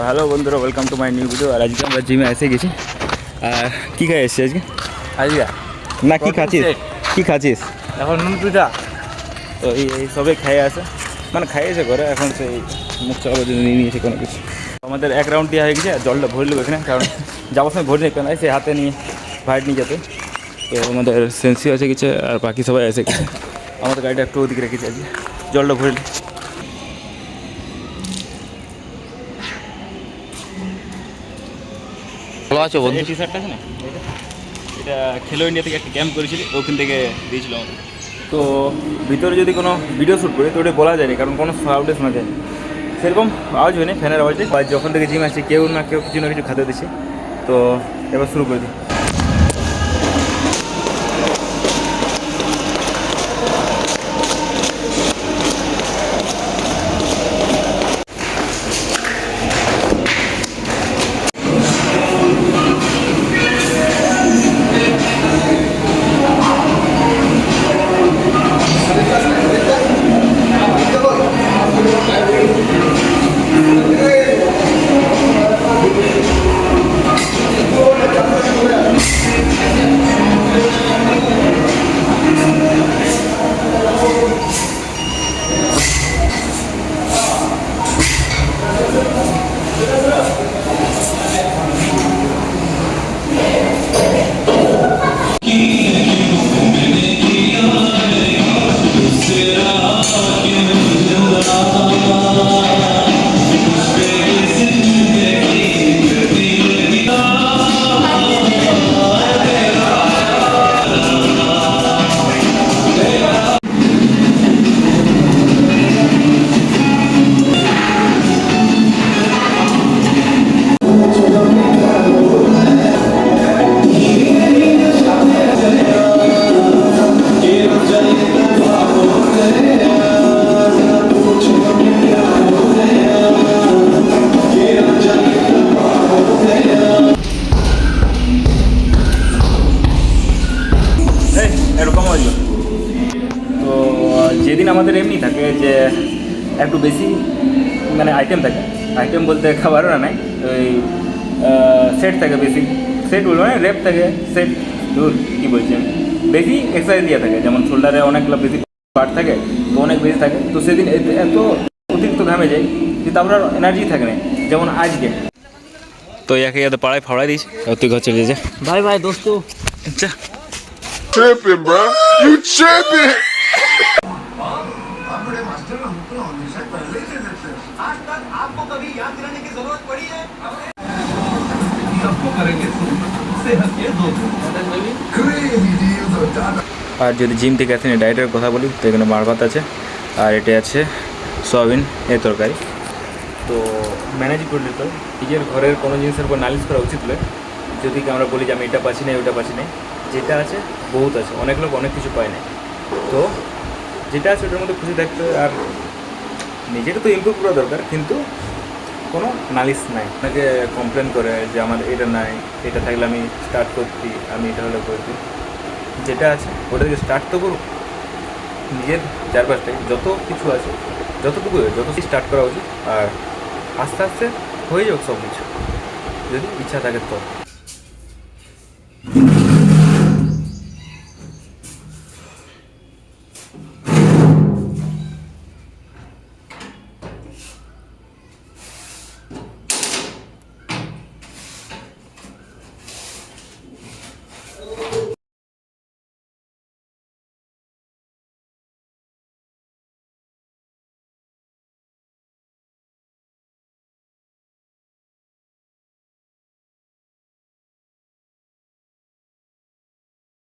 Hello বন্ধুরা, welcome to my new video. আর আজকে আমরা জিমে এসে গেছি। আর কী খাই এসছি আজকে? আজকে না কী খাচ্ছিস? কী খাচ্ছিস এখন নুন পিঠা। তো এই সবে খাইয়ে আসে, মানে খাইয়েছে করে, এখন সেই মুখ চালাবার জন্য নিয়ে নিয়েছে কোনো কিছু। আমাদের এক রাউন্ড দেওয়া হয়ে গেছে, জলটা ভরে নেবো এখানে, কারণ যাওয়ার সময় ভরে নিতে না, সে হাতে নিয়ে ভাইট নিয়ে যেতে। তো আমাদের সেন্সি এসে গেছে আর বাকি সবাই এসে গেছে। আমাদের গাড়িটা একটু ওদিকে রেখেছে আজকে, জলটা ভরে নিই। ভালো আছো বন্ধু? টি শার্টটা আছে না, এটা খেলো ইন্ডিয়া থেকে একটা ক্যাম্প করেছিল, ওখান থেকে দিয়েছিল আমাদের। তো ভিতরে যদি কোনো ভিডিও শ্যুট করি তো ওটা বলা যায়নি, কারণ কোনো সাউন্ডে শোনা যায়নি, সেরকম আওয়াজ হয়নি ফ্যানের আওয়াজে। আর যখন থেকে জিম আসছে কেউ না কেউ কিছু না কিছু খাতে দিচ্ছে। তো এবার শুরু করে দিই। এরকম হইল। তো যেদিন আমাদের এমনি থাকে যে একটু বেশি মানে আইটেম থাকে, আইটেম বলতে খাবারও না নাই, ওই সেট থাকে বেশি, সেট বলবো মানে রেপ থাকে, সেট দূর কী বলছি আমি, বেশি এক্সারসাইজ দিয়ে থাকে, যেমন শোল্ডারে অনেকগুলো বেশি পার্ট থাকে, তো অনেক বেশি থাকে। তো সেদিন এত অতিরিক্ত ঘামে যায় যে তারপর আর এনার্জি থাকে না, যেমন আজকে। তো একে যাতে পাড়ায় ফাড়াই দিয়েছি, তুই ঘর চলে যা। ভাই ভাই দোস্ত, আচ্ছা tripping, bro. You tripping. আর যদি জিম থেকে আসেন ডায়েটের কথা বলি তো এখানে মার ভাত আছে, আর এটা আছে সয়াবিন এর তরকারি। তো ম্যানেজ করলে তো নিজের ঘরের কোনো জিনিসের উপর নালিশ করা উচিত নয়। যদি আমরা বলি যে আমি এটা পাচ্ছি না ওটা পাচ্ছি না, যেটা আছে বহুত আছে, অনেক লোক অনেক কিছু পায় না। তো যেটা আছে ওটার মধ্যে খুশি থাকতে, আর নিজেকে তো ইমপ্রুভ করা দরকার, কিন্তু কোনো নালিশ নাই। আপনাকে কমপ্লেন করে যে আমার এটা নাই, এটা থাকলে আমি স্টার্ট করছি, আমি এটা হলে করছি। যেটা আছে ওটা থেকে স্টার্ট তো করুক, নিজের চারপাশটায় যত কিছু আছে যতটুকু স্টার্ট করা উচিত। আর আস্তে আস্তে হয়ে যাক সব কিছু, যদি ইচ্ছা থাকে তো।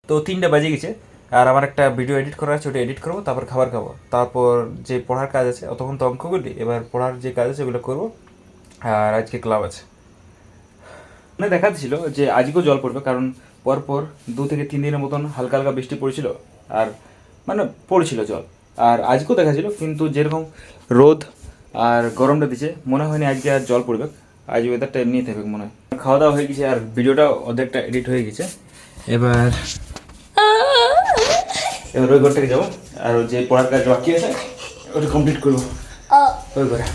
তো 3টা বাজে গেছে, আর আমার একটা ভিডিও এডিট করা আছে, ওটা এডিট করবো, তারপর খাবার খাবো, তারপর যে পড়ার কাজ আছে, অতক্ষণ তো অঙ্ক করলি, এবার পড়ার যে কাজ আছে ওগুলো করবো। আর আজকে ক্লাব আছে, মানে দেখাচ্ছিল যে আজকেও জল পড়বে, কারণ পরপর 2 থেকে 3 দিনের মতন হালকা হালকা বৃষ্টি পড়েছিল, আর মানে পড়ছিল জল। আর আজকেও দেখাচ্ছিল, কিন্তু যেরকম রোদ আর গরমটা দিচ্ছে মনে হয়নি আজকে আর জল পড়বে। আজ ওয়েদারটা এমনিই থাকবে মনে হয়। খাওয়া দাওয়া হয়ে গেছে, আর ভিডিওটা অর্ধেকটা এডিট হয়ে গেছে। এবার ওই ঘরটাকে যাবো, আর যে পড়ার কাজ বাকি আছে ওটা কমপ্লিট করবো ওই ঘরে।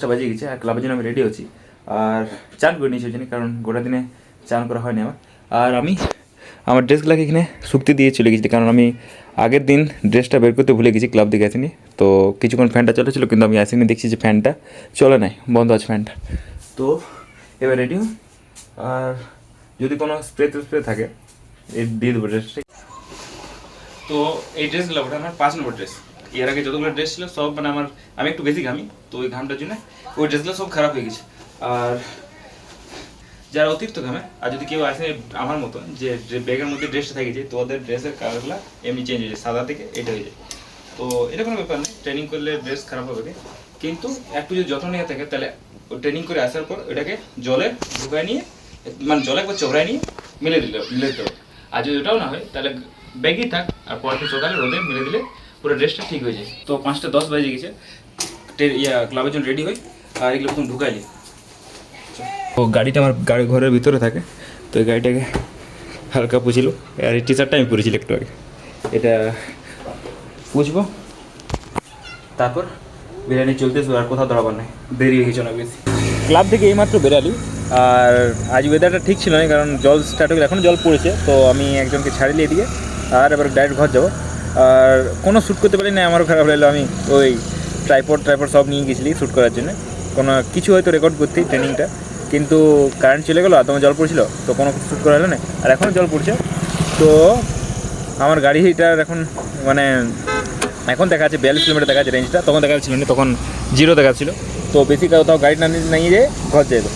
5টা বাজে গেছে আর ক্লাবের জন্য আমি রেডি হচ্ছি আর চান করে নিয়েছি ওই জন্য, কারণ গোটা দিনে চান করা হয়নি আমার। আর আমি আমার ড্রেসগুলোকে এখানে শুকতে দিয়ে চলে গেছি, কারণ আমি আগের দিন ড্রেসটা বের করতে ভুলে গেছি, ক্লাব দিকে আসিনি। তো কিছুক্ষণ ফ্যানটা চলেছিল কিন্তু আমি আসিনি, দেখছি যে ফ্যানটা চলে নাই, বন্ধ আছে ফ্যানটা। তো এবার রেডি আর যদি কোনো স্প্রে থাকে এই দিয়ে দেবো ড্রেসটা। তো এই ড্রেসগুলো ওটা আমার 5 নম্বর ড্রেস। এর আগে যতগুলো ড্রেস ছিল সব মানে আমি একটু বেশি ঘামি, তো ওই ঘামটার জন্য ওই ড্রেসগুলো সব খারাপ হয়ে গেছে। আর যারা অতিরিক্ত ঘামে আর যদি কেউ আসে আমার মতো যে ব্যাগের মধ্যে ড্রেসটা থাকে যায়, তো ওদের ড্রেসের কালারগুলো এমনি চেঞ্জ হয়ে যায়, সাদা থেকে এটা হয়ে যায়। তো এটা কোনো ব্যাপার নেই, ট্রেনিং করলে ড্রেস খারাপ হবে, কিন্তু একটু যদি যত্ন নিয়ে থাকে তাহলে ট্রেনিং করে আসার পর এটাকে জলে ঢুকায় নিয়ে মানে জলে একবার চোখড়ায় নিয়ে মিলে দিতে হবে। আর যদি ওটাও না হয় তাহলে ব্যাগই থাক আর পরের সকালে রোদে মিলে দিলে পুরো ড্রেসটা ঠিক হয়ে যায়। তো 5টা 10 বাজে গেছে, ক্লাবের জন্য রেডি হই আর এগুলো প্রথম ঢুকাইলি। ও গাড়িটা আমার ঘরের ভিতরে থাকে, তো এই গাড়িটাকে হালকা পুছিল আর এই টি শার্টটা আমি পরেছিলাম একটু আগে, এটা পুছবো তারপর বিরিয়ানি চলতেছে আর কোথাও দাঁড়াবার নেই, দেরি হয়ে গেছে অনেক বেশি। ক্লাব থেকে এইমাত্র বেরালি আর আজ ওয়েদারটা ঠিক ছিল না, কারণ জল স্টার্ট হয়ে এখনও জল পড়েছে। তো আমি একজনকে ছাড়িয়ে দিয়ে আর এবার ডাইরেক্ট ঘর যাবো। আর কোনো শ্যুট করতে পারি না, আমারও খারাপ লাগলো, আমি ওই ট্রাইপড সব নিয়ে গেছিলি শ্যুট করার জন্য, কোনো কিছু হয়তো রেকর্ড করতেই ট্রেনিংটা, কিন্তু কারেন্ট চলে গেলো আর তোমার জল পড়ছিল তো কোনো শ্যুট করা হলো না। আর এখনও জল পড়ছে, তো আমার গাড়িটার এখন মানে এখন দেখা যাচ্ছে 42 কিলোমিটার দেখা যাচ্ছে রেঞ্জটা, তখন দেখা যাচ্ছিল না, তখন 0 দেখাচ্ছিল। তো বেশি কোথাও গাড়ি না নিয়ে যেয়ে ঘর যেত।